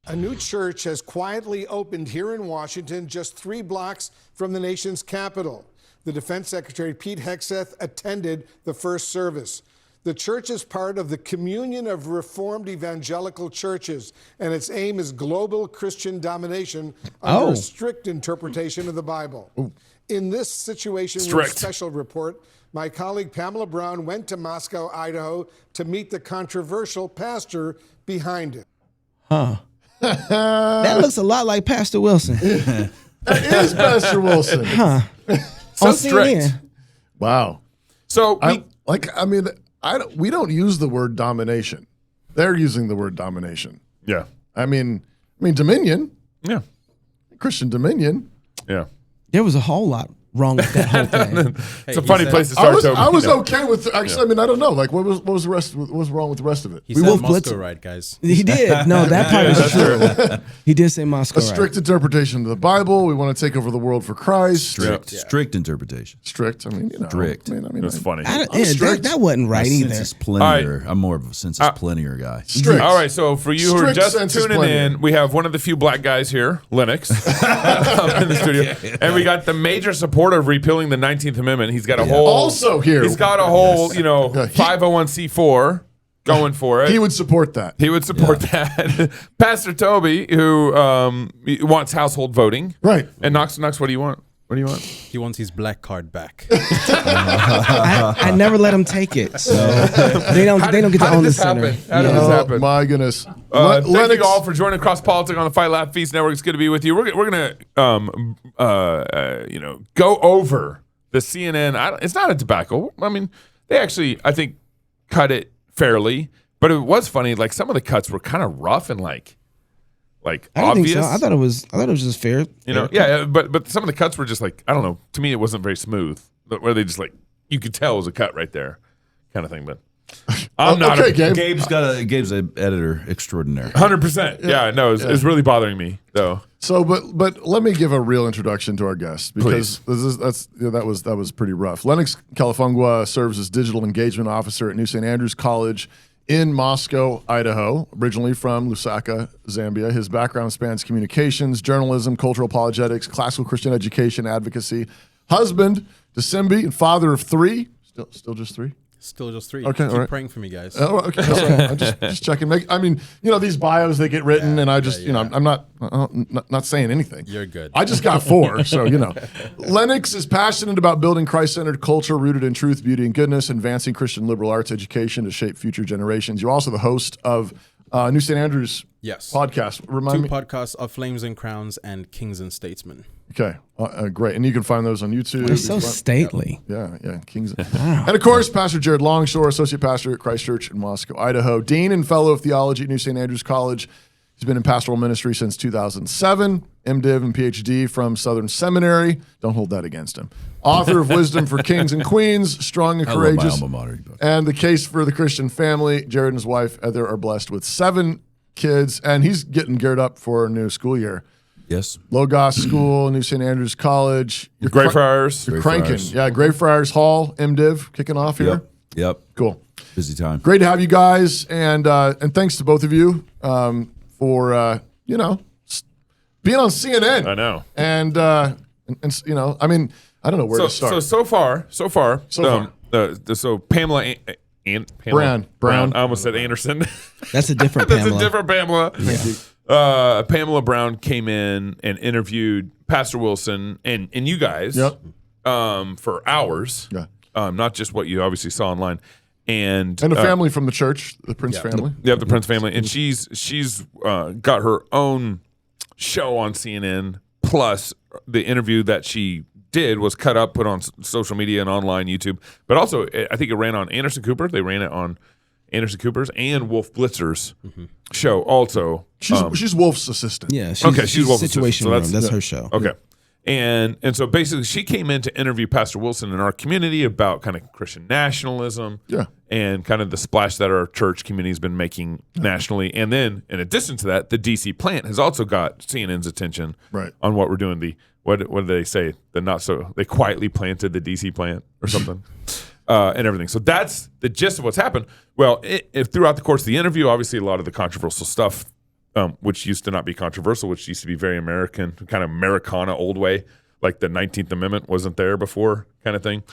A new church has quietly opened here in Washington, just 3 blocks from the nation's capital. The Defense Secretary Pete Hegseth attended the first service. The church is part of the Communion of Reformed Evangelical Churches, and its aim is global Christian domination under a strict interpretation of the Bible. In this situation with special report, my colleague Pamela Brown went to Moscow, Idaho, to meet the controversial pastor behind it. That looks a lot like Pastor Wilson. That is Pastor Wilson. So strict. Wow. So we don't use the word domination. They're using the word domination. Yeah. I mean dominion. Yeah. Christian dominion. Yeah. There was a whole lot wrong with that whole thing. It's a funny place to start. I was okay with. Actually, I mean, I don't know. Like, what was the rest? What was wrong with the rest of it? He said Moscow right, guys. He did. No, that part is true. He did say Moscow A strict interpretation of the Bible. We want to take over the world for Christ. Strict interpretation. Strict. I mean, strict. That's funny. That wasn't right either. Census plenier. I'm more of a census plenier guy. Strict. All right. So for you who are just tuning in, we have one of the few black guys here, Lennox, in the studio, and we got the major supporter of repealing the 19th Amendment. He's got a whole also here. He's got a whole 501c4 going for it. He would support that. He would support that. Pastor Toby, who wants household voting, right? And Knox, what do you want? What do you want? He wants his black card back. I never let him take it, so they don't get to own the center. How did this happen? My goodness! Thank you all for joining CrossPolitic on the Fight Laugh Feast Network. It's good to be with you. We're gonna go over the CNN. It's not a debacle. I mean, they actually I think cut it fairly, but it was funny. Like some of the cuts were kind of rough and like obvious. Think so. I thought it was just fair. But some of the cuts were just like, I don't know. To me, it wasn't very smooth. Where they just like, you could tell it was a cut right there, kind of thing. But I'm not. Okay, Gabe. Gabe's an editor extraordinaire. 100%. Yeah, no, it's really bothering me though. So, but let me give a real introduction to our guest because that was pretty rough. Lennox Kalifungwa serves as digital engagement officer at New St. Andrews College in Moscow, Idaho, originally from Lusaka, Zambia. His background spans communications, journalism, cultural apologetics, classical Christian education, advocacy. Husband to Simbi and father of 3. Still just 3? Still just 3. Okay, Keep all right. praying for me, guys. Oh, okay. I'm just checking. I mean, these bios, they get written, and I just, I'm not saying anything. You're good. I just got 4, so, Lennox is passionate about building Christ-centered culture rooted in truth, beauty, and goodness, advancing Christian liberal arts education to shape future generations. You're also the host of New St. Andrews podcast. Remind me. 2 podcasts of Flames and Crowns and Kings and Statesmen. Okay, great. And you can find those on YouTube. They're so stately. Yeah, Kings. And of course, Pastor Jared Longshore, Associate Pastor at Christ Church in Moscow, Idaho, Dean and Fellow of Theology at New St. Andrews College. He's been in pastoral ministry since 2007, MDiv and PhD from Southern Seminary. Don't hold that against him. Author of Wisdom for Kings and Queens, Strong and Courageous, I love my alma mater book. and The Case for the Christian Family. Jared and his wife, Heather, are blessed with 7 kids, and he's getting geared up for a new school year. Yes. Logos School, New St. Andrews College. Greyfriars. You're cranking. Yeah, Greyfriars Hall, MDiv, kicking off here. Yep. Cool. Busy time. Great to have you guys, and thanks to both of you for being on CNN. I know. And I mean, I don't know where to start. So far. So Pamela Brown. I almost said Anderson. That's a different That's Pamela. a different Pamela. Yeah. Pamela Brown came in and interviewed Pastor Wilson and you guys for hours. Yeah. Not just what you obviously saw online. And a family from the church, the Prince family. The Prince family. And she's got her own show on CNN, plus the interview that she did was cut up, put on social media and online YouTube. But also, I think it ran on Anderson Cooper. They ran it on Anderson Cooper's and Wolf Blitzer's show also. She's Wolf's assistant. Yeah. She's Wolf's Situation assistant. Room. That's her show. Okay. And so basically she came in to interview Pastor Wilson in our community about kind of Christian nationalism and kind of the splash that our church community has been making nationally. And then in addition to that, the DC plant has also got CNN's attention on what we're doing. What did they say? They quietly planted the DC plant or something and everything. So that's the gist of what's happened. Well, if throughout the course of the interview, obviously a lot of the controversial stuff which used to not be controversial, which used to be very American, kind of Americana old way, like the 19th Amendment wasn't there before kind of thing,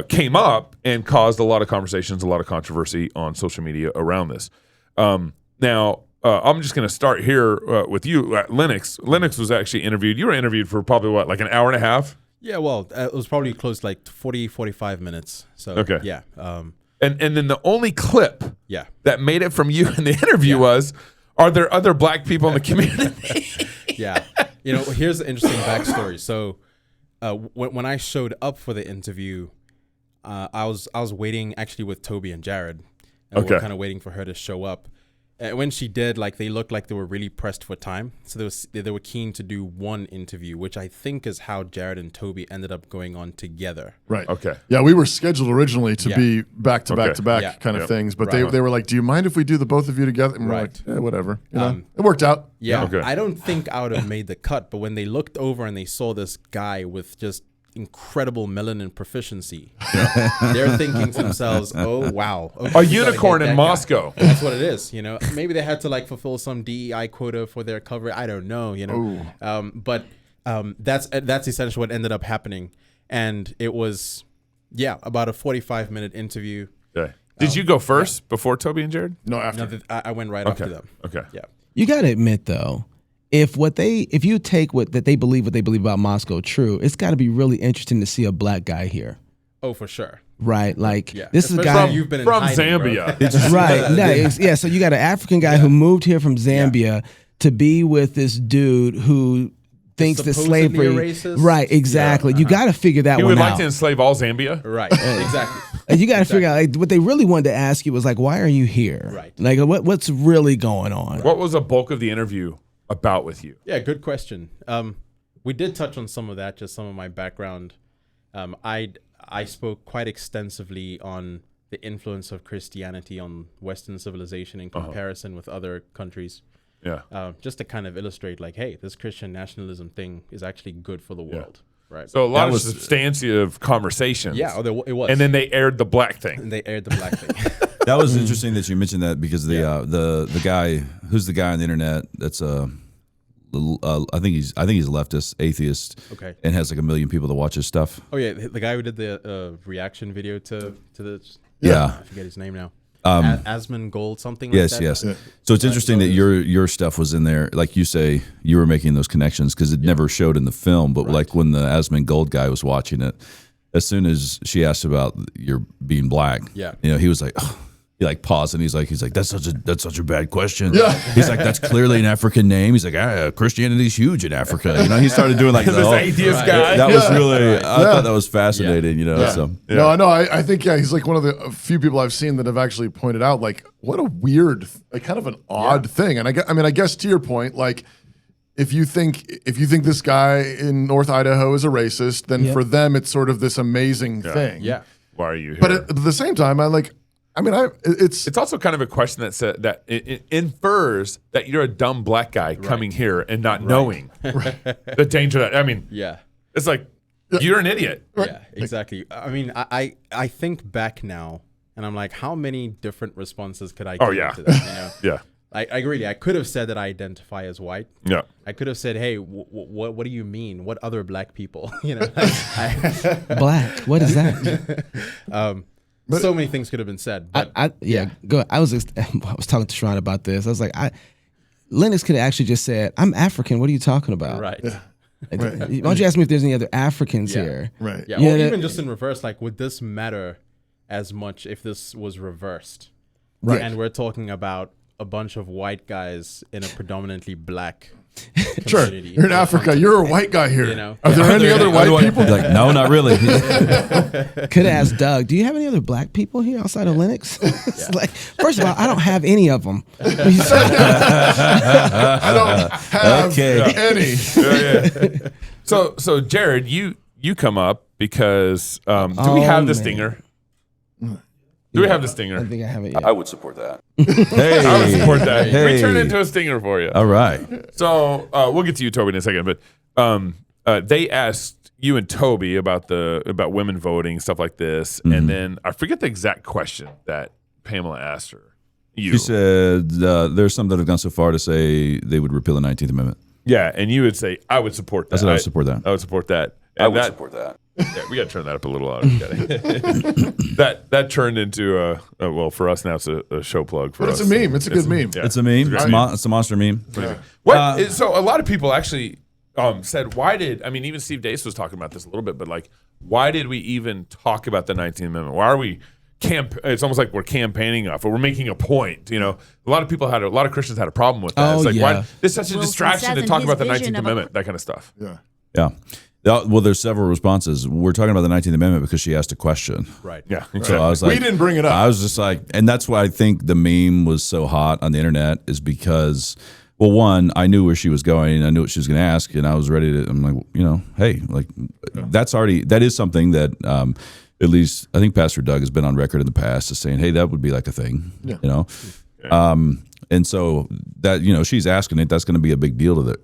came up and caused a lot of conversations, a lot of controversy on social media around this. Now, I'm just going to start here with you, Lennox. Lennox was actually interviewed. You were interviewed for probably, what, like an hour and a half? Yeah, well, it was probably close to like 40, 45 minutes. So, Okay. yeah. And then the only clip Yeah. that made it from you in the interview was, are there other black people in the community? Yeah. You know, here's the interesting backstory. So when I showed up for the interview, I was waiting actually with Toby and Jared. And we Okay. were kind of waiting for her to show up. And when she did, like, they looked like they were really pressed for time. So they were keen to do one interview, which I think is how Jared and Toby ended up going on together. Right. Okay. Yeah, we were scheduled originally to Yeah. be back to back Okay. to back Yeah. kind of Yep. things, but Right. they were like, "Do you mind if we do the both of you together?" And we're Right. like, whatever. You know, it worked out. Yeah, Okay. I don't think I would have made the cut, but when they looked over and they saw this guy with just incredible melanin proficiency, they're thinking to themselves, "Oh wow, okay, A we gotta unicorn get in that guy." Moscow. That's what it is, you know. Maybe they had to like fulfill some DEI quota for their cover. I don't know, you know. But that's essentially what ended up happening, and it was, about a 45-minute interview. Okay. Did you go first before Toby and Jared? No, after. No, I went right after them. Okay. Yeah. You got to admit though, if you take what they believe about Moscow true, it's got to be really interesting to see a black guy here, Oh, for sure. right? Like Yeah. this is a Especially guy you've been in From hiding, bro. Zambia. right? Yeah. So you got an African guy who moved here from Zambia to be with this dude who thinks that Supposedly slavery, a racist? right? Exactly. You got to figure that He one would out. like to enslave all Zambia. Right. Exactly. And you got to figure out like, what they really wanted to ask you was like, why are you here? Right. Like, what's really going on? What was the bulk of the interview about with you? Yeah, good question. We did touch on some of that, just some of my background. I spoke quite extensively on the influence of Christianity on Western civilization in comparison with other countries. Yeah. Just to kind of illustrate, like, hey, this Christian nationalism thing is actually good for the world. Right. So a lot That of was- substantive conversations. Yeah, it was. And then they aired the black thing. And they aired the black thing. That was interesting that you mentioned that because the guy who's the guy on the internet that's I think he's a leftist, atheist, Okay. and has like 1 million people that watch his stuff. Oh yeah, the guy who did the reaction video to the Yeah. I forget his name now. Asmon Gold something. Like Yes, that. yes. So it's interesting that your stuff was in there. Like you say, you were making those connections because it never showed in the film. But like when the Asmon Gold guy was watching it, as soon as she asked about your being black, Yeah. you know, he was like, he like paused and he's like, that's such a bad question. Yeah. He's like, that's clearly an African name. He's like, Christianity's huge in Africa. You know, he started doing like This atheist guy. That was really, I thought that was fascinating. You know, so No, I think he's like one of the few people I've seen that have actually pointed out like what a weird, like kind of an odd thing. And I guess to your point, like if you think this guy in North Idaho is a racist, then for them it's sort of this amazing thing. Yeah. Why are you here? But at the same time, it's it's also kind of a question that it infers that you're a dumb black guy coming here and not knowing the danger that, I mean, Yeah. it's like, you're an idiot. Yeah, exactly. I mean, I think back now, and I'm like, how many different responses could I give to that? You know? Yeah. I agree. I could have said that I identify as white. Yeah. I could have said, hey, what do you mean? What other black people? You know, Black. What is that? so many things could have been said. But Go. I was talking to Sharon about this. I was like, Lennox could have actually just said, "I'm African. What are you talking about?" right. Why don't you ask me if there's any other Africans Yeah. here? right. Yeah. Yeah, Or that- even just in reverse, like, would this matter as much if this was reversed? Right. And we're talking about a bunch of white guys in a predominantly black Sure. community. You're in Africa. You're a white guy here. You know? Are there any other white people? He's like, no, not really. Could have asked Doug, do you have any other black people here outside of Lennox? It's like, first of all, I don't have any of them. I don't have Okay. any. Yeah. So Jared, you come up because do we have the stinger? Do we have the I stinger? think I have it yet. I would support that. Hey, I would support that. We Hey. turn into a stinger for you. All right. So we'll get to you, Toby, in a second. But they asked you and Toby about women voting, stuff like this, and then I forget the exact question that Pamela asked her. you. She said there's some that have gone so far to say they would repeal the 19th Amendment. Yeah, and you would say, I would support that. I said I would support that. I would support that. And I would support that. Yeah, we got to turn that up a little louder. that turned into well, for us now it's a show plug for But us. it's a meme. It's a good meme. Yeah. It's a meme. It's a monster meme. So a lot of people actually said, why did, I mean, even Steve Deace was talking about this a little bit, but like, why did we even talk about the 19th Amendment? Why are we it's almost like we're campaigning off, or we're making a point. You know, a lot of Christians had a problem with that. Oh, it's like, yeah. why, it's such a Wilson distraction says to in talk his about the vision 19th of Amendment, that kind of stuff. Yeah. Well, there's several responses. We're talking about the 19th Amendment because she asked a question. Right. Yeah. So I was like, We didn't bring it up. I was just like, and that's why I think the meme was so hot on the internet is because, well, one, I knew where she was going. I knew what she was going to ask, and I was ready to. I'm like, hey, like that is something that at least I think Pastor Doug has been on record in the past as saying, hey, that would be like a thing, And so that she's asking it. That's going to be a big deal to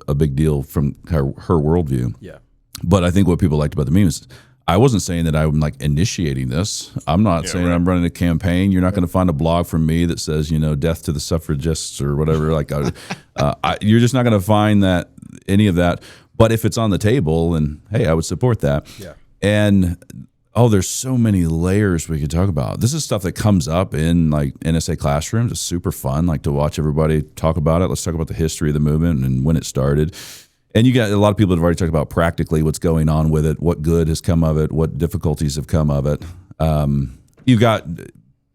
a big deal from her worldview. Yeah. But I think what people liked about the meme is I wasn't saying that I'm like initiating this. I'm not saying I'm running a campaign. You're not going to find a blog from me that says, death to the suffragists or whatever. Like, you're just not going to find that any of that. But if it's on the table, and hey, I would support that. Yeah. And there's so many layers we could talk about. This is stuff that comes up in like NSA classrooms. It's super fun, like to watch everybody talk about it. Let's talk about the history of the movement and when it started. And you got a lot of people that have already talked about practically what's going on with it, what good has come of it, what difficulties have come of it. You've got,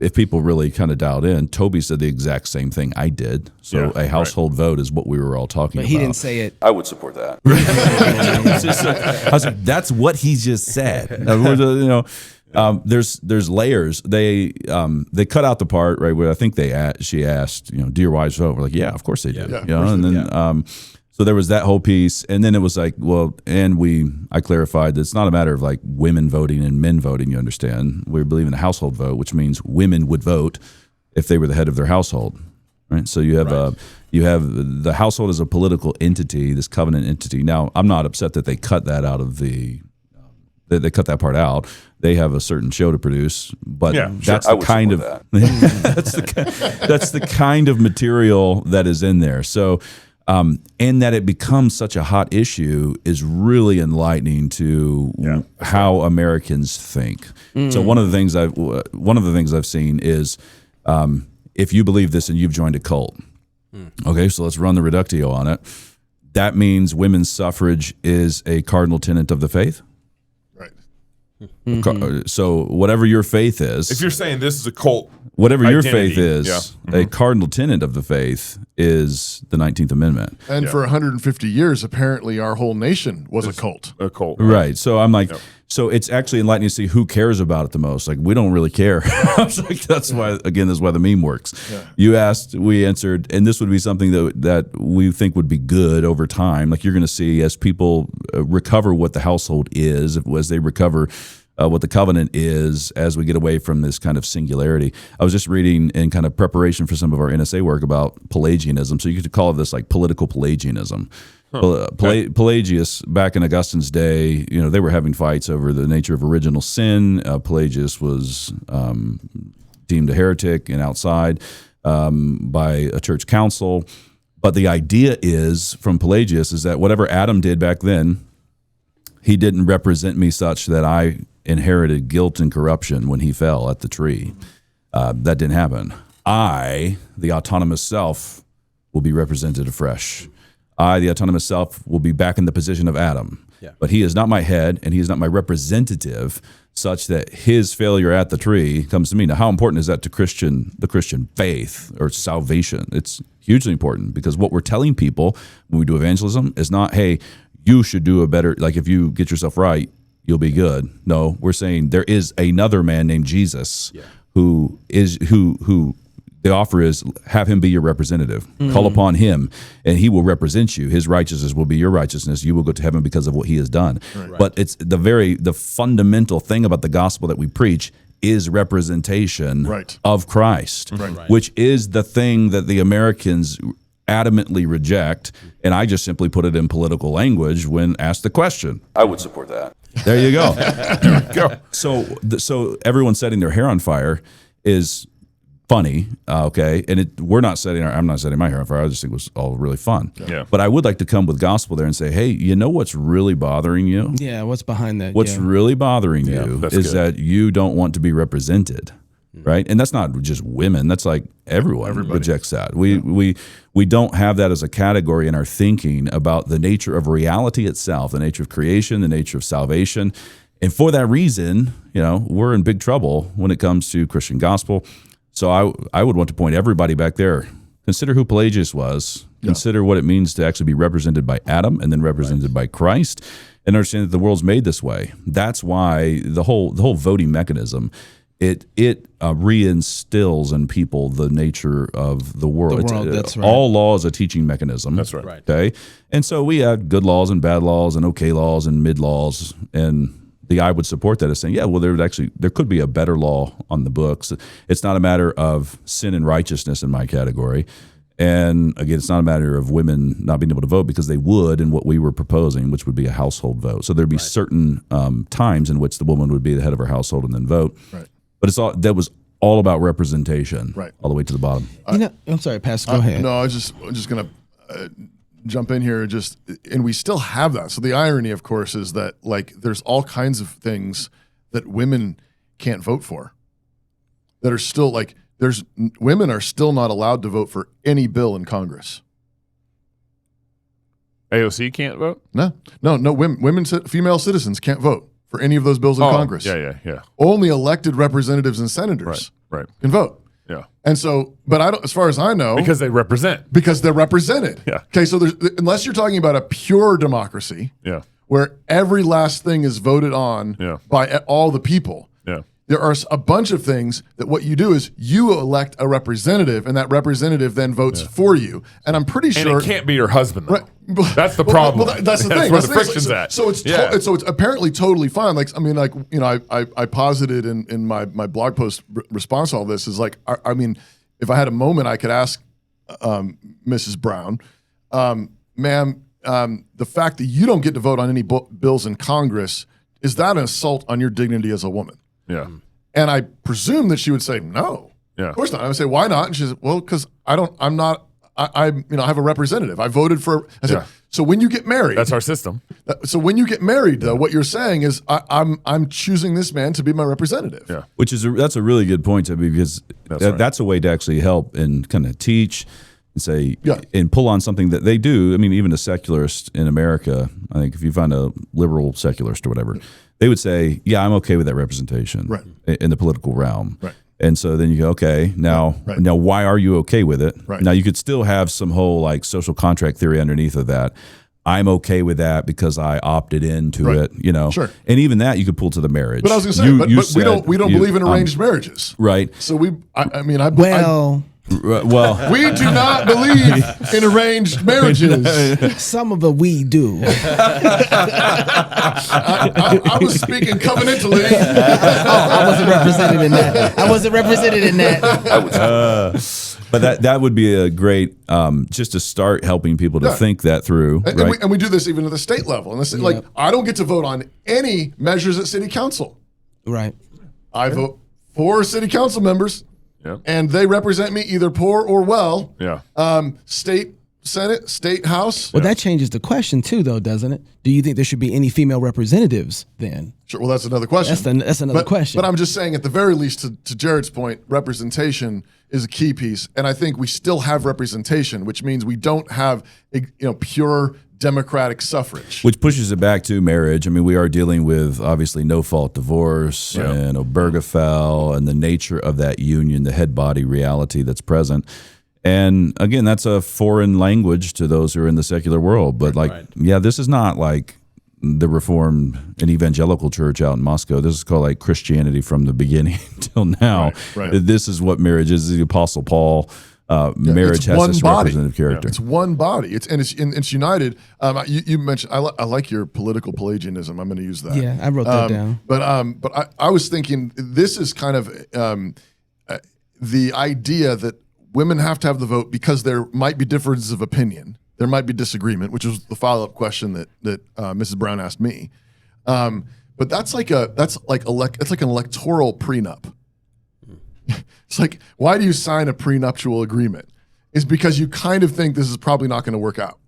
if people really kind of dialed in, Toby said the exact same thing I did. So a household vote is what we were all talking But about. he didn't say it. I would support that. I was like, that's what he just said. There's layers. They cut out the part right where I think she asked, do your wives vote? We're like, yeah, of course they do. And then so there was that whole piece, and then it was like, well, and I clarified that it's not a matter of like women voting and men voting. You understand? We believe in a household vote, which means women would vote if they were the head of their household. Right. So you have the household as a political entity, this covenant entity. Now, I'm not upset that they cut that out of they cut that part out. They have a certain show to produce, but that's the kind of that's the kind of material that is in there. So, and that it becomes such a hot issue is really enlightening to how Americans think. So one of the things I've seen is if you believe this and you've joined a cult. Okay, so let's run the reductio on it. That means women's suffrage is a cardinal tenet of the faith. So whatever your faith is, If you're saying this is a cult, whatever your identity, faith is, a cardinal tenet of the faith is the 19th Amendment. And for 150 years, apparently our whole nation was a cult. a cult, Right. So I'm like, so it's actually enlightening to see who cares about it the most. Like, we don't really care. I was like, that's why, again, this is why the meme works. You asked, we answered, and this would be something that we think would be good over time. Like, you're going to see as people recover what the household is, as they recover what the covenant is, as we get away from this kind of singularity. I was just reading in kind of preparation for some of our NSA work about Pelagianism. So you could call this like political Pelagianism. Pelagius, back in Augustine's day, they were having fights over the nature of original sin. Pelagius was deemed a heretic and outside by a church council. But the idea is, from Pelagius, is that whatever Adam did back then, he didn't represent me such that I inherited guilt and corruption when he fell at the tree. That didn't happen. I, the autonomous self, will be represented afresh. I, the autonomous self, will be back in the position of Adam. But he is not my head, and he is not my representative, such that his failure at the tree comes to me. Now, how important is that to the Christian faith or salvation? It's hugely important, because what we're telling people when we do evangelism is not, hey, you should do a better, like if you get yourself right, you'll be good. No, we're saying there is another man named Jesus who the offer is, have him be your representative. Call upon him, and he will represent you. His righteousness will be your righteousness. You will go to heaven because of what he has done. But it's the fundamental thing about the gospel that we preach is representation of Christ, which is the thing that the Americans adamantly reject. And I just simply put it in political language when asked the question. I would support that. There you go. So everyone setting their hair on fire is funny, okay, and I'm not setting my hair on fire. I just think it was all really fun. Yeah. But I would like to come with gospel there and say, hey, you know what's really bothering you? Yeah, what's behind that? What's really bothering you that's is good. that you don't want to be represented, right? And that's not just women. That's like everybody rejects that. We don't have that as a category in our thinking about the nature of reality itself, the nature of creation, the nature of salvation. And for that reason, we're in big trouble when it comes to Christian gospel. So I would want to point everybody back there. Consider who Pelagius was. Consider what it means to actually be represented by Adam and then represented by Christ, and understand that the world's made this way. That's why the whole voting mechanism, it reinstills in people the nature of the world. That's right. All law is a teaching mechanism. That's right. Okay, and so we have good laws and bad laws and okay laws and mid laws, and I would support that as saying, there could be a better law on the books. It's not a matter of sin and righteousness in my category. And again, it's not a matter of women not being able to vote, because they would in what we were proposing, which would be a household vote. So there'd be certain times in which the woman would be the head of her household and then vote. Right. But that was all about representation, right, all the way to the bottom. I'm sorry, Pastor, go ahead. No, I'm just going to jump in here and we still have that. So the irony, of course, is that there's all kinds of things that women can't vote for that are still women are still not allowed to vote for any bill in Congress. AOC can't vote? No, female citizens can't vote for any of those bills in Congress. Yeah. Only elected representatives and senators Right. can vote. Yeah. And so, but I don't, as far as I know, Because they represent. because they're represented. Yeah. Okay. So unless you're talking about a pure democracy, Yeah. where every last thing is voted on by all the people, Yeah. there are a bunch of things that what you do is you elect a representative, and that representative then votes for you. And I'm pretty sure And it can't be your husband, though. Right. That's the problem. Well, that's the thing. Where That's the thing. friction's at. So it's so it's apparently totally fine. I posited in my blog post response to all this is I mean, if I had a moment, I could ask Mrs. Brown, ma'am, the fact that you don't get to vote on any bills in Congress, is that an assault on your dignity as a woman? Yeah. And I presume that she would say no. Yeah. Of course not. I would say, why not? And she says, well, because I have a representative. I voted for. I said, so when you get married, That's our system. So when you get married, though, what you're saying is, I'm choosing this man to be my representative. Yeah. That's a really good point, Toby, because right. that's a way to actually help and kind of teach and say and pull on something that they do. I mean, even a secularist in America, I think if you find a liberal secularist or whatever, they would say, yeah, I'm okay with that representation in the political realm. Right. And so then you go, okay, now why are you okay with it? Right. Now you could still have some whole social contract theory underneath of that. I'm okay with that because I opted into it, Sure. And even that you could pull to the marriage. But I was going to say, but we don't believe in arranged marriages, right? So we do not believe in arranged marriages. Some of it we do. I was speaking covenantally. I wasn't represented in that. But that would be a great just to start helping people to think that through, right? And we do this even at the state level. And I don't get to vote on any measures at city council. Right. I vote for city council members. Yep. And they represent me either poor or well. Yeah. State Senate, state house. Well, that changes the question too, though, doesn't it? Do you think there should be any female representatives then? Sure. Well, that's another question. That's another question. But I'm just saying, at the very least, to Jared's point, representation is a key piece, and I think we still have representation, which means we don't have pure democratic suffrage. Which pushes it back to marriage. I mean, we are dealing with obviously no-fault divorce and Obergefell and the nature of that union, the head-body reality that's present. And again, that's a foreign language to those who are in the secular world. But this is not like the Reformed and Evangelical Church out in Moscow. This is called Christianity from the beginning till now. Right. This is what marriage is. The Apostle Paul. Marriage has this representative character. It's one body. It's united. You mentioned I like your political Pelagianism. I'm going to use that. Yeah, I wrote that down. But I was thinking this is kind of the idea that women have to have the vote because there might be differences of opinion. There might be disagreement, which was the follow-up question that Mrs. Brown asked me. But that's like an electoral prenup. it's like, why do you sign a prenuptial agreement? It's because you kind of think this is probably not going to work out.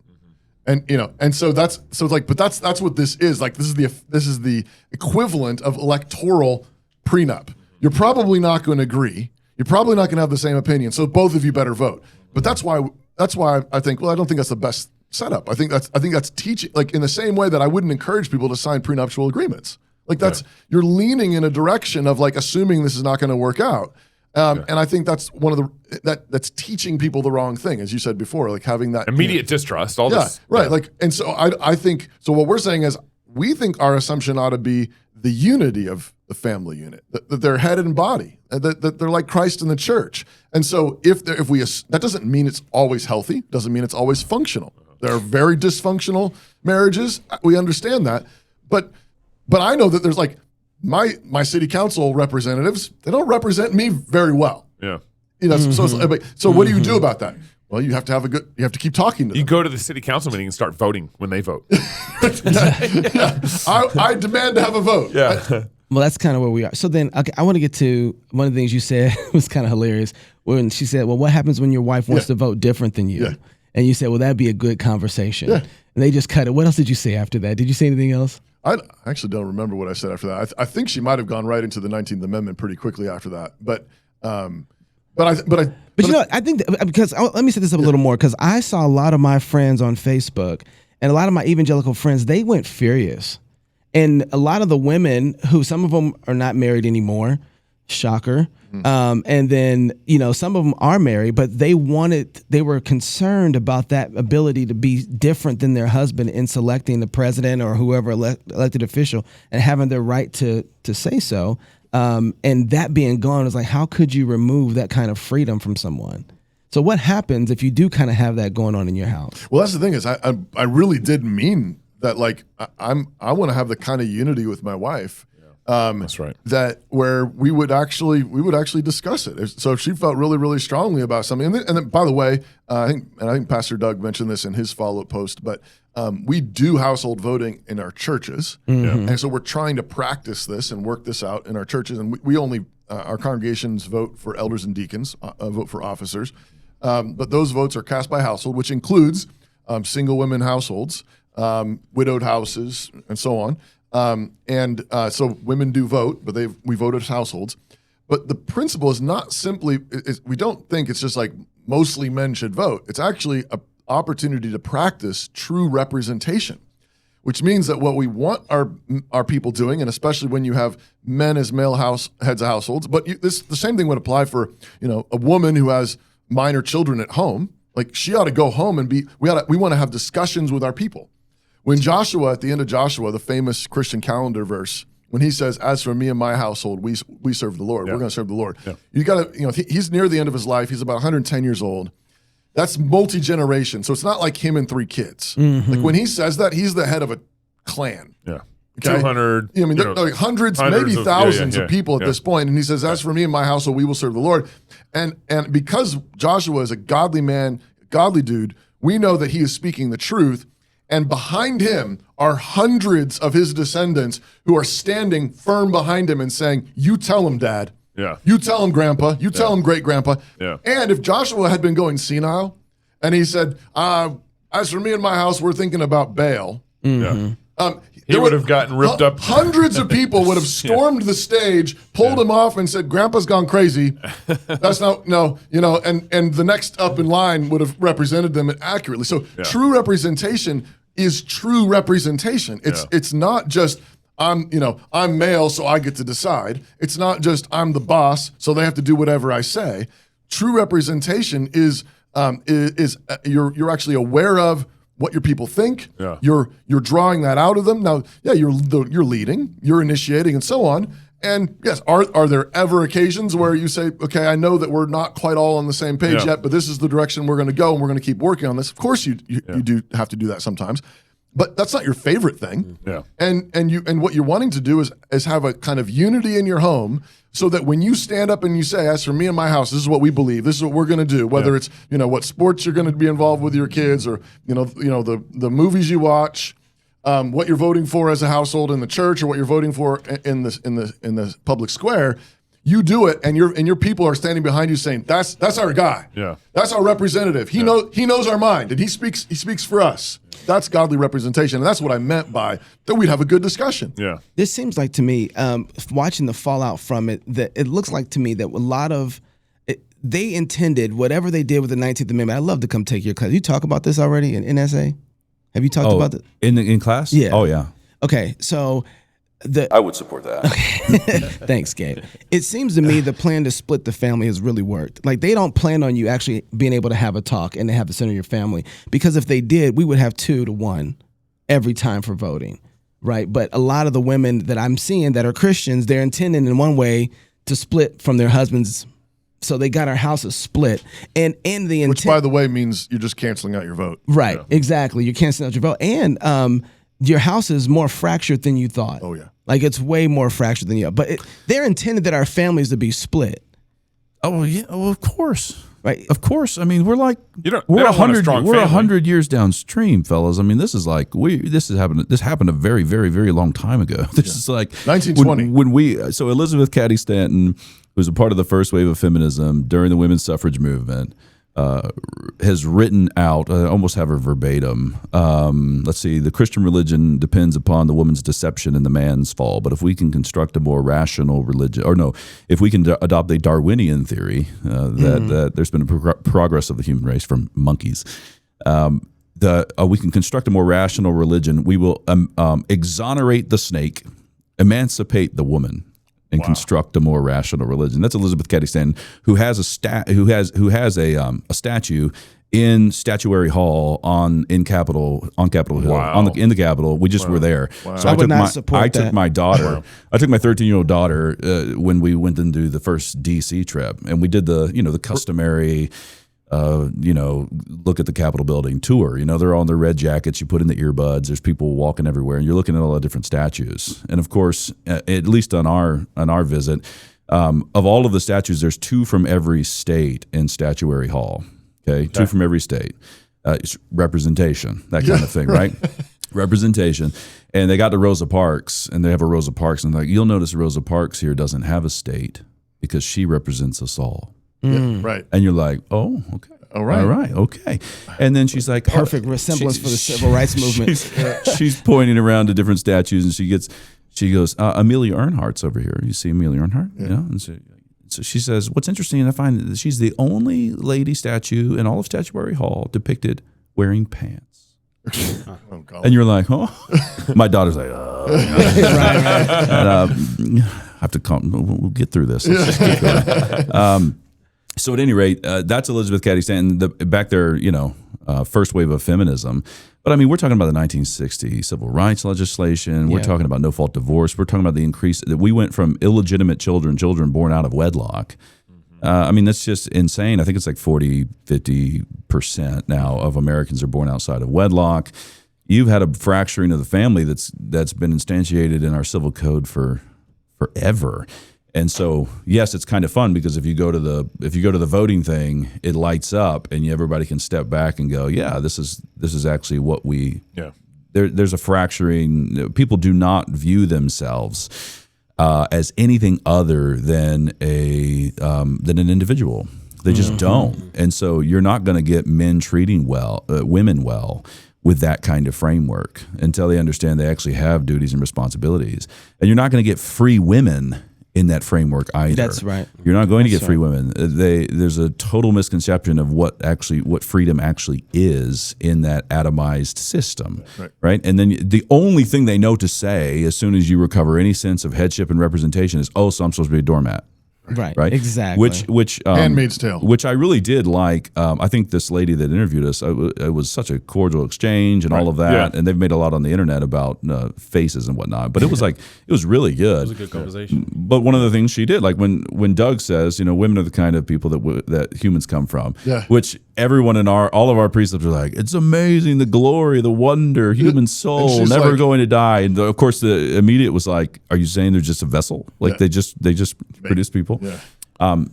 And so that's what this is. Like, this is the equivalent of electoral prenup. You're probably not going to agree. You're probably not going to have the same opinion. So both of you better vote. But that's why I think, well, I don't think that's the best setup. I think that's teaching, like, in the same way that I wouldn't encourage people to sign prenuptial agreements. Like, you're leaning in a direction of, like, assuming this is not going to work out. And I think that's one of that's teaching people the wrong thing, as you said before, like having that immediate distrust. All this, right. Like, and so I think so. What we're saying is, we think our assumption ought to be the unity of the family unit, that they're head and body, that they're like Christ in the church. And so that doesn't mean it's always healthy, doesn't mean it's always functional. There are very dysfunctional marriages. We understand that, but I know that there's, like, my city council representatives, they don't represent me very well. Yeah. So what do you do about that? Well, you have to keep talking to them. You go to the city council meeting and start voting when they vote. I demand to have a vote. Yeah. Well, that's kind of where we are. So then, okay, I want to get to one of the things you said was kind of hilarious when she said, well, what happens when your wife wants to vote different than you? Yeah. And you said, well, that'd be a good conversation. Yeah. And they just cut it. What else did you say after that? Did you say anything else? I actually don't remember what I said after that. I think she might have gone right into the 19th Amendment pretty quickly after that. But you know, I think because let me set this up a little more, because I saw a lot of my friends on Facebook and a lot of my evangelical friends, they went furious. And a lot of the women who, some of them are not married anymore, shocker. And then, some of them are married, but they were concerned about that ability to be different than their husband in selecting the president or whoever elected official and having their right to say so. And that being gone is like, how could you remove that kind of freedom from someone? So what happens if you do kind of have that going on in your house? Well, that's the thing is I really did mean that, like, I want to have the kind of unity with my wife. That's right. That where we would actually discuss it. So if she felt really, really strongly about something, and then by the way, I think Pastor Doug mentioned this in his follow-up post, but we do household voting in our churches, and so we're trying to practice this and work this out in our churches. And we only our congregations vote for elders and deacons, vote for officers, but those votes are cast by household, which includes single women households, widowed houses, and so on. So women do vote, but we vote as households. But the principle is not simply, we don't think it's just like mostly men should vote. It's actually an opportunity to practice true representation, which means that what we want our people doing, and especially when you have men as male heads of households, but the same thing would apply for, a woman who has minor children at home. Like, she ought to go home and we want to have discussions with our people. When Joshua, at the end of Joshua, the famous Christian calendar verse, when he says, "As for me and my household, we serve the Lord." We're going to serve the Lord. Yeah. You got to, he's near the end of his life. He's about 110 years old. That's multi-generation. So it's not like him and 3 kids. Like, when he says that, he's the head of a clan. Yeah. Okay? 200. There are like hundreds maybe thousands of people at this point. And he says, "As for me and my household, we will serve the Lord." And because Joshua is a godly man, godly dude, we know that he is speaking the truth. And behind him are hundreds of his descendants who are standing firm behind him and saying, "You tell him, Dad. Yeah. You tell him, Grandpa. You tell him, Great Grandpa." Yeah. And if Joshua had been going senile and he said, "As for me and my house, we're thinking about Baal." Yeah. He would have gotten ripped up. Hundreds of people would have stormed the stage, pulled him off, and said, "Grandpa's gone crazy." That's and the next up in line would have represented them accurately. So true representation is true representation. It's not just I'm male, so I get to decide. It's not just I'm the boss, so they have to do whatever I say. True representation is you're actually aware of what your people think. Yeah. You're drawing that out of them. Now, you're leading, you're initiating, and so on. And yes, are there ever occasions where you say, "Okay, I know that we're not quite all on the same page yet, but this is the direction we're going to go, and we're going to keep working on this"? Of course, you do have to do that sometimes, but that's not your favorite thing. Yeah. And what you're wanting to do is have a kind of unity in your home, so that when you stand up and you say, "As for me and my house, this is what we believe. This is what we're going to do." Whether it's what sports you're going to be involved with your kids, or the movies you watch. What you're voting for as a household in the church, or what you're voting for in the public square, You do it, and your people are standing behind you saying, "That's our guy. Yeah. That's our representative. He knows our mind, and he speaks for us." That's godly representation, and that's what I meant by that. We'd have a good discussion. Yeah. This seems like to me, watching the fallout from it, that it looks like to me that a lot of they intended whatever they did with the 19th Amendment. I'd love to come take your class. You talk about this already in NSA? Have you talked about it in class? Yeah. Oh yeah. Okay, so. I would support that. Thanks, Gabe. It seems to me the plan to split the family has really worked. Like, they don't plan on you actually being able to have a talk and to have the center of your family, because if they did, we would have 2-1 every time for voting, right? But a lot of the women that I'm seeing that are Christians, they're intending in one way to split from their husbands. So they got our houses split, and the intent, Which, by the way, means you're just canceling out your vote. Right? Yeah. Exactly. You're canceling out your vote, and your house is more fractured than you thought. Oh yeah. Like, it's way more fractured than you thought. But they're intended that our families to be split. Oh yeah. Oh, of course. Right. Of course. I mean, we're like we're 100 years downstream, fellas. I mean, this is like this happened a very, very, very long time ago. This is like 1920 when so Elizabeth Cady Stanton, who was a part of the first wave of feminism during the women's suffrage movement, has written out, I almost have her verbatim. Let's see, the Christian religion depends upon the woman's deception and the man's fall. But if we can construct a more rational religion, or no, if we can adopt a Darwinian theory, that there's been a progress of the human race from monkeys, we can construct a more rational religion. We will exonerate the snake, emancipate the woman, and construct a more rational religion. That's Elizabeth Cady Stanton, who has a statue in Statuary Hall on Capitol Hill, in the Capitol. We just were there. Wow. I So I took my daughter. I took my 13-year-old daughter when we went and do the first DC trip, and we did the customary. Look at the Capitol building tour. They're all in their red jackets. You put in the earbuds. There's people walking everywhere, and you're looking at all the different statues. And of course, at least on our visit, of all of the statues, there's 2 from every state in Statuary Hall. Okay, 2 from every state. It's representation, that kind of thing, right? Representation. And they got to Rosa Parks, and they have a Rosa Parks, and you'll notice Rosa Parks here doesn't have a state because she represents us all. Yeah, right. And you're like, oh, okay. All right. Okay. And then she's like, perfect resemblance for the civil rights movement. She's pointing around to different statues, and she goes, Amelia Earhart's over here. You see Amelia Earhart? Yeah. And so she says, what's interesting, I find that she's the only lady statue in all of Statuary Hall depicted wearing pants. Oh, God. And you're like, oh. My daughter's like, oh. Right. And, I have to come. We'll get through this. Let's just get through it. So at any rate, that's Elizabeth Cady Stanton back there, first wave of feminism. But I mean, we're talking about the 1960 civil rights legislation. We're talking about no-fault divorce. We're talking about the increase that we went from illegitimate children born out of wedlock. I mean, that's just insane. I think it's like 50% now of Americans are born outside of wedlock. You've had a fracturing of the family that's been instantiated in our civil code for forever. And so, yes, it's kind of fun because if you go to the voting thing, it lights up and everybody can step back and go, yeah, this is actually what we. Yeah. There's a fracturing. People do not view themselves as anything other than an individual. They just don't. And so you're not going to get men treating women well with that kind of framework until they understand they actually have duties and responsibilities. And you're not going to get free women in that framework either. That's right. You're not going to get free women. There's a total misconception of what freedom actually is in that atomized system, right? And then the only thing they know to say as soon as you recover any sense of headship and representation is, oh, so I'm supposed to be a doormat. Right. Exactly. Which Handmaid's Tale. Which I really did like. I think this lady that interviewed us, it was such a cordial exchange and all of that. Yeah. And they've made a lot on the internet about faces and whatnot. But it was really good. It was a good conversation. But one of the things she did, like when Doug says, women are the kind of people that humans come from. Yeah. Which everyone in all of our precepts are like, it's amazing, the glory, the wonder, human soul, never going to die. And of course, the immediate was like, are you saying they're just a vessel? Like they just produce people? Yeah.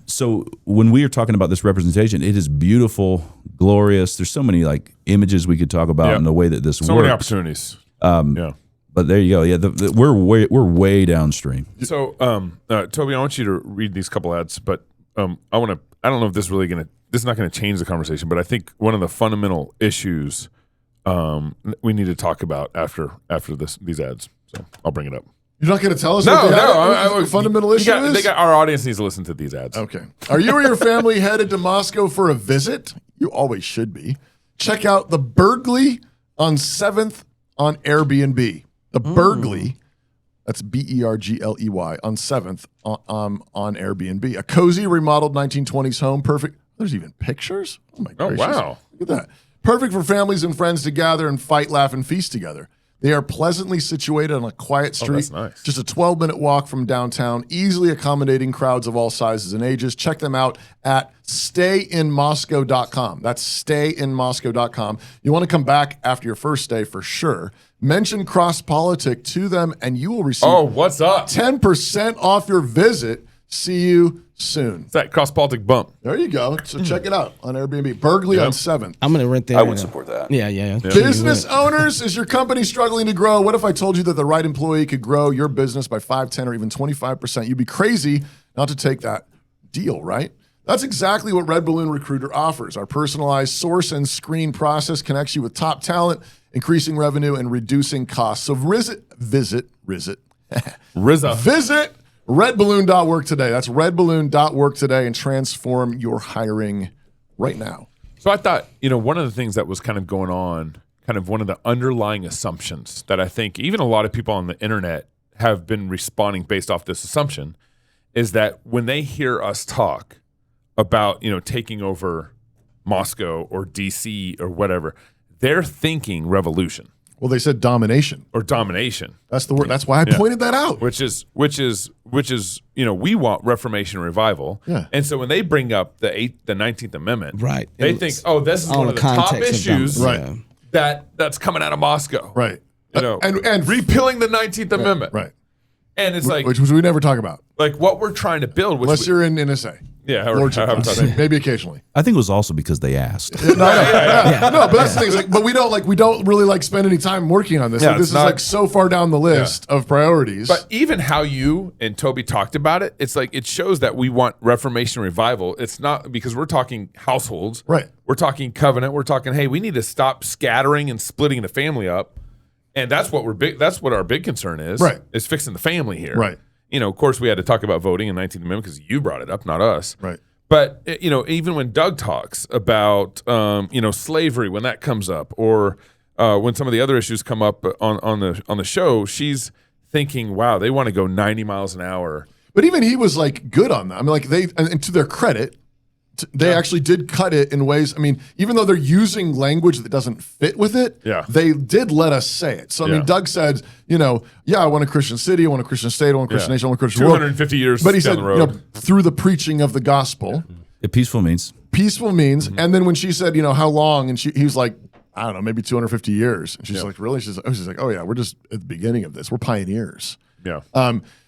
So when we are talking about this representation, it is beautiful, glorious. There's so many images we could talk about in the way that this works. So many opportunities. But there you go. Yeah, we're way downstream. So, Toby, I want you to read these couple ads, but I don't know if this is this is not going to change the conversation, but I think one of the fundamental issues we need to talk about after these ads. So I'll bring it up. You're not going to tell us No, what the fundamental issue is? Our audience needs to listen to these ads. Okay. Are you or your family headed to Moscow for a visit? You always should be. Check out the Burgley on 7th on Airbnb. The Burgley, that's Bergley, on 7th on Airbnb. A cozy, remodeled 1920s home. Perfect. There's even pictures? Oh, my gracious. Wow. Look at that. Perfect for families and friends to gather and fight, laugh, and feast together. They are pleasantly situated on a quiet street. That's nice. Just a 12-minute walk from downtown, easily accommodating crowds of all sizes and ages. Check them out at stayinmoscow.com. That's stayinmoscow.com. You want to come back after your first stay for sure. Mention CrossPolitic to them, and you will receive what's up? 10% off your visit. See you soon. It's that CrossPolitic bump. There you go. So check it out on Airbnb. Burgley on 7th. I'm going to rent there. I would support that. Yeah. Business owners, is your company struggling to grow? What if I told you that the right employee could grow your business by 5, 10, or even 25%? You'd be crazy not to take that deal, right? That's exactly what Red Balloon Recruiter offers. Our personalized source and screen process connects you with top talent, increasing revenue and reducing costs. So visit redballoon.work today. That's redballoon.work today and transform your hiring right now. So I thought, one of the things that was kind of going on, kind of one of the underlying assumptions that I think even a lot of people on the internet have been responding based off this assumption is that when they hear us talk about, taking over Moscow or DC or whatever, they're thinking revolution. Well, they said domination. Or domination. That's the word. That's why I pointed that out. Which is, we want Reformation revival. Yeah. And so when they bring up the 19th Amendment, Right. they think, this is one of the top issues Right. that's coming out of Moscow. Right. And repealing the 19th Amendment. Right. And it's which we never talk about. Like what we're trying to build. Unless you're in NSA. Yeah. Maybe occasionally. I think it was also because they asked. No, but that's the thing. But we don't really spend any time working on this. Yeah, this is so far down the list of priorities. But even how you and Toby talked about it, it's it shows that we want Reformation revival. It's not because we're talking households. Right. We're talking covenant. We're talking, hey, we need to stop scattering and splitting the family up. And that's what that's what our big concern is. Right. Is fixing the family here. Right. Of course, we had to talk about voting in 19th Amendment because you brought it up, not us. Right. But, even when Doug talks about, slavery, when that comes up, or when some of the other issues come up on the show, she's thinking, wow, they want to go 90 miles an hour. But even he was good on that. I mean, and to their credit, they actually did cut it in ways. I mean, even though they're using language that doesn't fit with it, they did let us say it. So, I mean, Doug said, I want a Christian city, I want a Christian state, I want a Christian nation, I want a Christian world. 250 years but he down said, the road. Through the preaching of the gospel. Peaceful means. Peaceful means. And then when she said, how long? And he was like, I don't know, maybe 250 years. And she's like, really? She's like, oh, yeah, we're just at the beginning of this. We're pioneers. Yeah.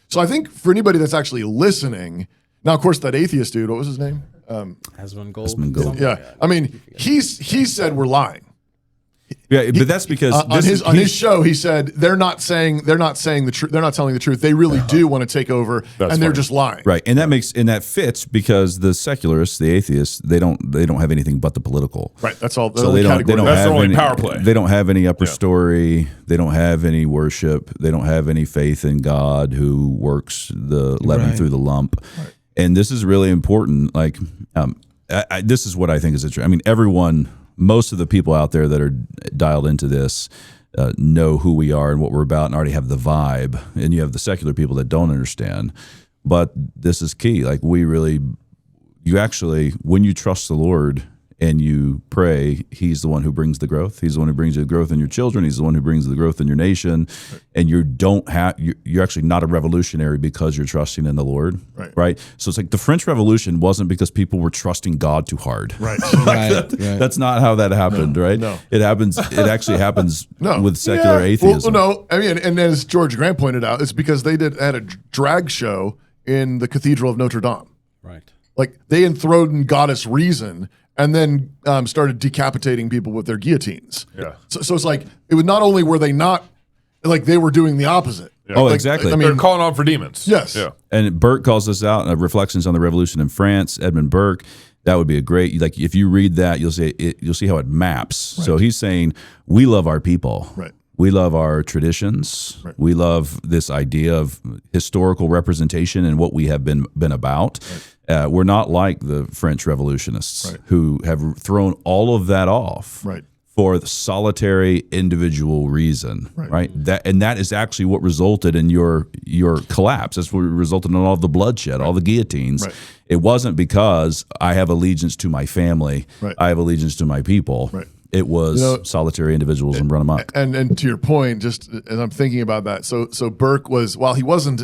So I think for anybody that's actually listening, now, of course, that atheist dude, what was his name? Asmund Gold. Yeah, I mean, he said we're lying. Yeah, but that's because on his show he said they're not saying the truth. They're not telling the truth. They really do want to take over, and they're just lying. Right, and that fits because the secularists, the atheists, they don't have anything but the political. Right, that's all. So they don't that's have the only any power play. They don't have any upper story. They don't have any worship. They don't have any faith in God who works the leaven through the lump. Right. And this is really important. This is what I think is interesting. I mean, most of the people out there that are dialed into this know who we are and what we're about and already have the vibe. And you have the secular people that don't understand. But this is key. You actually, when you trust the Lord and you pray, He's the one who brings the growth. He's the one who brings the growth in your children. He's the one who brings the growth in your nation. And you're actually not a revolutionary because you're trusting in the Lord. Right? So it's like the French Revolution wasn't because people were trusting God too hard. Right. That's not how that happened, right? No. It actually happens with secular atheism. Well, no, I mean, and as George Grant pointed out, it's because they had a drag show in the Cathedral of Notre Dame. Right. They enthroned goddess reason and then started decapitating people with their guillotines. Yeah. So it's it was not only were they not like they were doing the opposite. Yeah. Oh, Like, exactly. I mean, They're calling on for demons. yes. Yeah. And Burke calls this out, Reflections on the Revolution in France, Edmund Burke. That would be a great, like if you read that, you'll see how it maps. Right. So he's saying, we love our people. Right. We love our traditions. Right. We love this idea of historical representation and what we have been about. Right. We're not like the French revolutionists who have thrown all of that off for the solitary individual reason, right? That is actually what resulted in your collapse. That's what resulted in all of the bloodshed, all the guillotines. Right. It wasn't because I have allegiance to my family, I have allegiance to my people. Right. It was solitary individuals and run amok. And to your point, just as I'm thinking about that, so Burke was, while he wasn't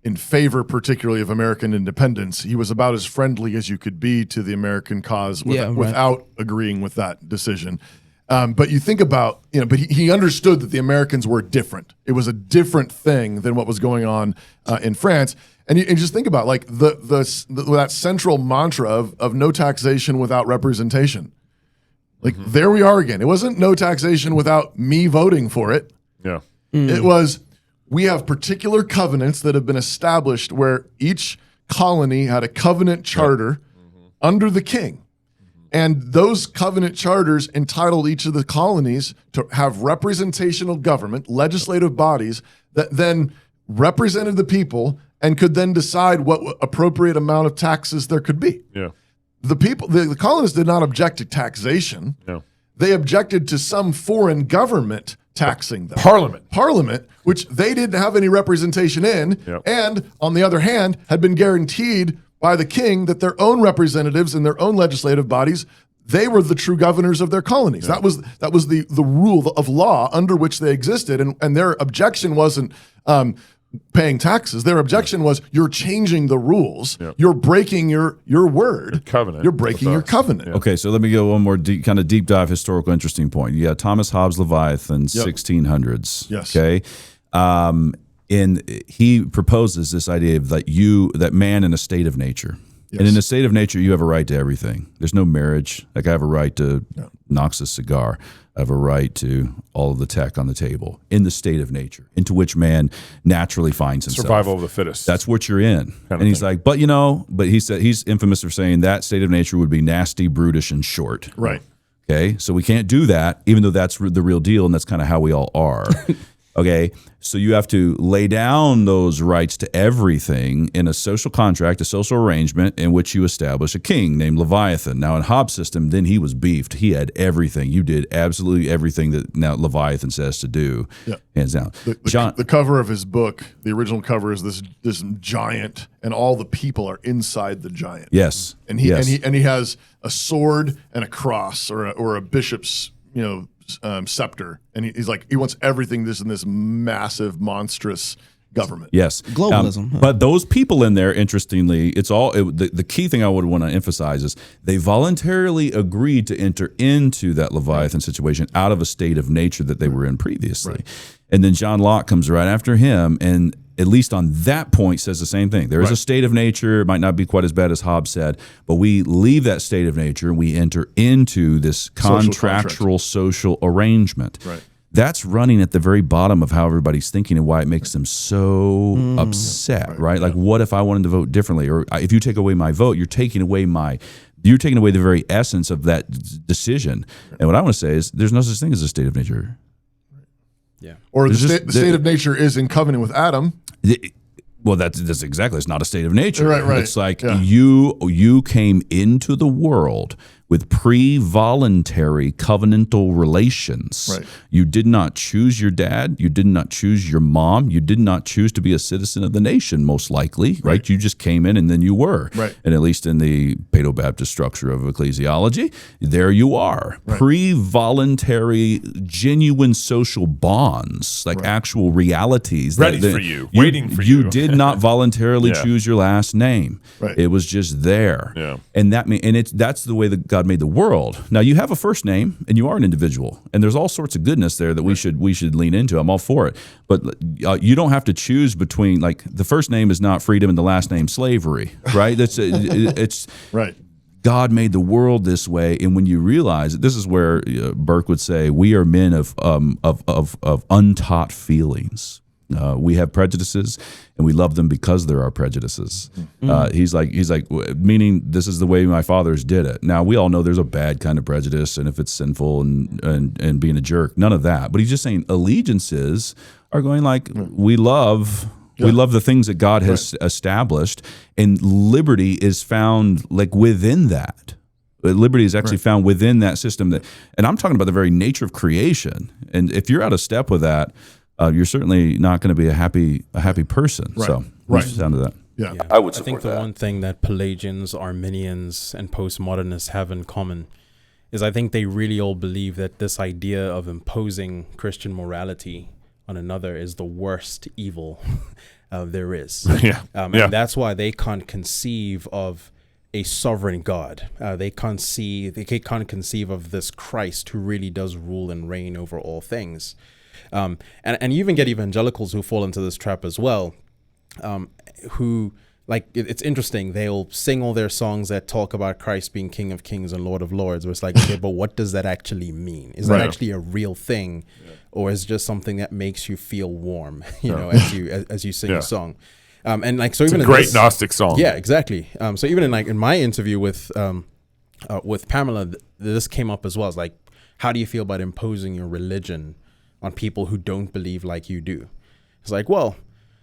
in favor particularly of American independence, he was about as friendly as you could be to the American cause without agreeing with that decision. But you think about, but he understood that the Americans were different. It was a different thing than what was going on in France. And you just think about like that central mantra of no taxation without representation. Like there we are again. It wasn't no taxation without me voting for it. Yeah. It was, we have particular covenants that have been established where each colony had a covenant charter under the king. And those covenant charters entitled each of the colonies to have representational government, legislative bodies that then represented the people and could then decide what appropriate amount of taxes there could be. Yeah. The colonists did not object to taxation. No. They objected to some foreign government taxing them. Parliament, which they didn't have any representation in, and on the other hand, had been guaranteed by the king that their own representatives in their own legislative bodies, they were the true governors of their colonies. That was the rule of law under which they existed, and their objection wasn't paying taxes. Their objection was, you're changing the rules. You're breaking your word. Your covenant. You're breaking your covenant. Okay, so let me go one more kind of deep dive historical interesting point. You got Thomas Hobbes' Leviathan, 1600s. Yes. Okay. And he proposes this idea of that man in a state of nature. Yes. And in a state of nature, you have a right to everything. There's no marriage. Like I have a right to Knox a cigar. I have a right to all of the tech on the table in the state of nature, into which man naturally finds himself. Survival of the fittest. That's what you're in. And he's like, but he said he's infamous for saying that state of nature would be nasty, brutish, and short. Right. Okay. So we can't do that, even though that's the real deal, and that's kind of how we all are. Okay, so you have to lay down those rights to everything in a social contract, a social arrangement in which you establish a king named Leviathan. Now, in Hobbes' system, then he was beefed. He had everything. You did absolutely everything that now Leviathan says to do, hands down. The cover of his book, the original cover, is this giant, and all the people are inside the giant. Yes, and he has a sword and a cross or a bishop's scepter, and he's like, he wants everything in this massive, monstrous government. Yes, globalism. But those people in there, interestingly, the key thing I would want to emphasize is they voluntarily agreed to enter into that Leviathan situation out of a state of nature that they were in previously. And then John Locke comes right after him, and at least on that point says the same thing. There is a state of nature. It might not be quite as bad as Hobbes said, but we leave that state of nature and we enter into this contractual social arrangement. Right. That's running at the very bottom of how everybody's thinking and why it makes them so upset, right? Like, what if I wanted to vote differently? Or if you take away my vote, you're taking away the very essence of that decision. And what I want to say is there's no such thing as a state of nature. Yeah. Or the state of nature is in covenant with Adam. Well, that's exactly. It's not a state of nature. Right. It's like you came into the world with pre-voluntary covenantal relations. Right. You did not choose your dad. You did not choose your mom. You did not choose to be a citizen of the nation, most likely. Right. You just came in and then you were. Right. And at least in the Paedo-Baptist structure of ecclesiology, there you are. Right. Pre-voluntary, genuine social bonds, like actual realities. Ready for you, waiting for you. You did not voluntarily choose your last name. Right. It was just there. Yeah. And that's the way that God made the world. Now you have a first name and you are an individual, and there's all sorts of goodness there that we should lean into. I'm all for it, but you don't have to choose between, like, the first name is not freedom and the last name slavery, right? It's right. God made the world this way, and when you realize this is where Burke would say we are men of untaught feelings. We have prejudices, and we love them because they're our prejudices. He's like, meaning this is the way my fathers did it. Now we all know there's a bad kind of prejudice, and if it's sinful and being a jerk, none of that. But he's just saying allegiances are going like we love. Yeah. We love the things that God has established, and liberty is found like within that. Liberty is actually found within that system. And I'm talking about the very nature of creation. And if you're out of step with that, you're certainly not going to be a happy person. Right. So, down to that. Yeah. I would support I think the that. one thing that Pelagians, Arminians, and postmodernists have in common is I think they really all believe that this idea of imposing Christian morality on another is the worst evil there is. And that's why they can't conceive of a sovereign God. They can't conceive of this Christ who really does rule and reign over all things. And you even get evangelicals who fall into this trap as well, who, like, it's interesting. They'll sing all their songs that talk about Christ being King of Kings and Lord of Lords. Where it's like, okay, but what does that actually mean? Is that actually a real thing, or is it just something that makes you feel warm? As you sing a song. And like, so it's even a great Gnostic song. Yeah, exactly. So even in my interview with Pamela, this came up as well. It's like, how do you feel about imposing your religion on people who don't believe like you do? It's like, well,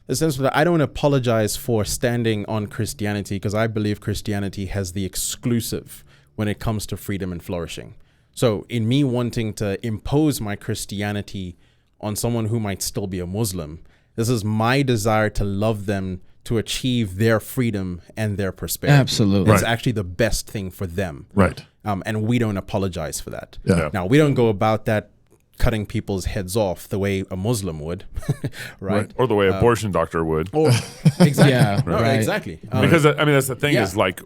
essentially, I don't apologize for standing on Christianity because I believe Christianity has the exclusive when it comes to freedom and flourishing. So in me wanting to impose my Christianity on someone who might still be a Muslim, this is my desire to love them to achieve their freedom and their prosperity. Absolutely. It's actually the best thing for them. Right. And we don't apologize for that. Yeah. Now, we don't go about that cutting people's heads off the way a Muslim would, right? Or the way abortion doctor would. Or exactly. Yeah, No, right. exactly. Because I mean, that's the thing is like,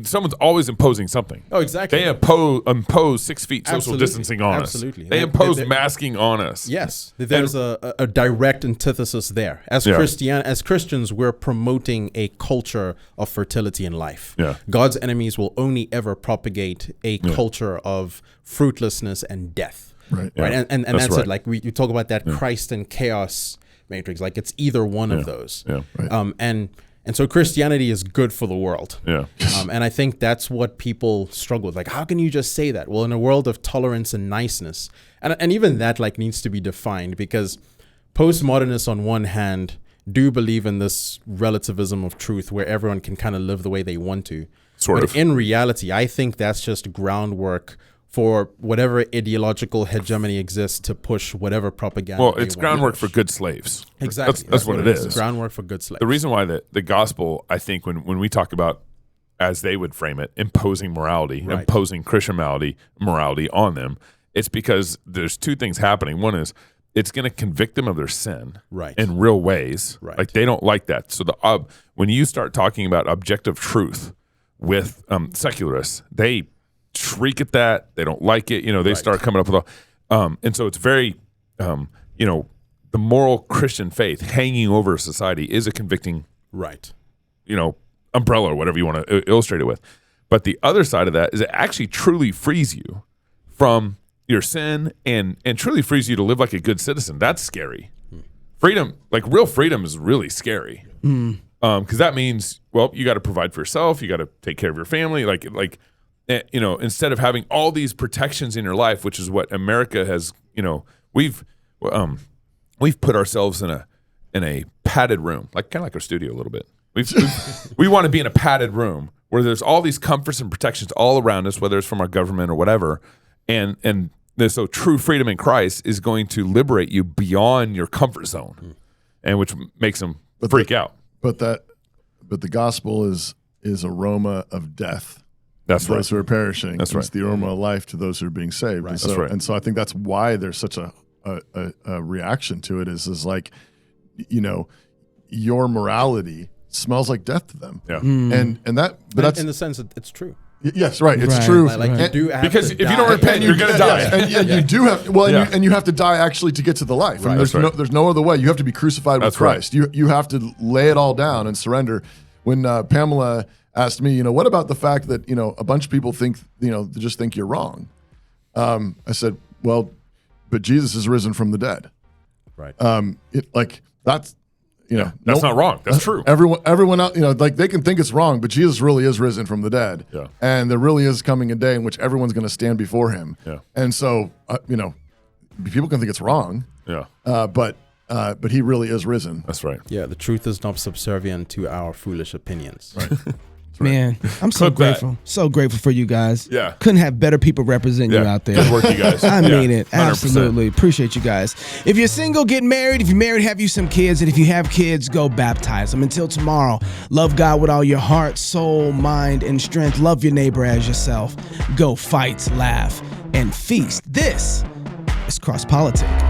someone's always imposing something. Oh, exactly. They impose 6 feet social Absolutely. distancing on Absolutely. us. They impose masking on us. Yes, there's a direct antithesis there. As Christians, we're promoting a culture of fertility in life. Yeah. God's enemies will only ever propagate a culture of fruitlessness and death. Right. Right. Yeah. And That's that's right. it. Like you talk about that Christ and chaos matrix. Like it's either one of those. Yeah. Right. And so Christianity is good for the world. Yeah. And I think that's what people struggle with. Like, how can you just say that? Well, in a world of tolerance and niceness, and even that like needs to be defined, because postmodernists on one hand do believe in this relativism of truth where everyone can kind of live the way they want to. Sort but of. in reality, I think that's just groundwork for whatever ideological hegemony exists to push whatever propaganda. Well, they it's want to groundwork push. for good slaves. Exactly. That's what it is. Groundwork for good slaves. The reason why the gospel, I think, when we talk about, as they would frame it, imposing morality, imposing Christian morality on them, it's because there's two things happening. One is it's going to convict them of their sin in real ways. Right. Like they don't like that. So when you start talking about objective truth with secularists, they shriek at that. They don't like it. They start coming up with all. And so it's very, the moral Christian faith hanging over society is a convicting, umbrella or whatever you want to illustrate it with. But the other side of that is it actually truly frees you from your sin and truly frees you to live like a good citizen. That's scary. Freedom, like real freedom, is really scary. Because that means, well, you got to provide for yourself. You got to take care of your family. Instead of having all these protections in your life, which is what America has, we've put ourselves in a padded room, kind of like our studio a little bit. We want to be in a padded room where there's all these comforts and protections all around us, whether it's from our government or whatever. So true freedom in Christ is going to liberate you beyond your comfort zone, and which makes them freak out. But the gospel is aroma of death. That's right. Those who are perishing. That's It's the aroma of life to those who are being saved. Right. And so, That's right. And so I think that's why there's such a reaction to it is like, your morality smells like death to them. Yeah. And that's in the sense that it's true. yes, right. It's Right. true. You do have Because to if you die. don't repent, you're going to die. And you do have and you have to die actually to get to the life. And there's no other way. You have to be crucified with That's right. Christ. You have to lay it all down and surrender. When Pamela asked me, what about the fact that, a bunch of people think, just think you're wrong? I said, well, but Jesus is risen from the dead. Right. That's, That's not wrong. That's true. Everyone else, they can think it's wrong, but Jesus really is risen from the dead. Yeah. And there really is coming a day in which everyone's going to stand before him. Yeah. And so, people can think it's wrong. Yeah. But he really is risen. That's right. Yeah, the truth is not subservient to our foolish opinions. Right. Man, I'm so Clip that. grateful. So grateful for you guys. Yeah. Couldn't have better people represent you out there. Good work, you guys. I mean it. 100%. Absolutely. Appreciate you guys. If you're single, get married. If you're married, have you some kids. And if you have kids, go baptize them. Until tomorrow, love God with all your heart, soul, mind, and strength. Love your neighbor as yourself. Go fight, laugh, and feast. This is CrossPolitic.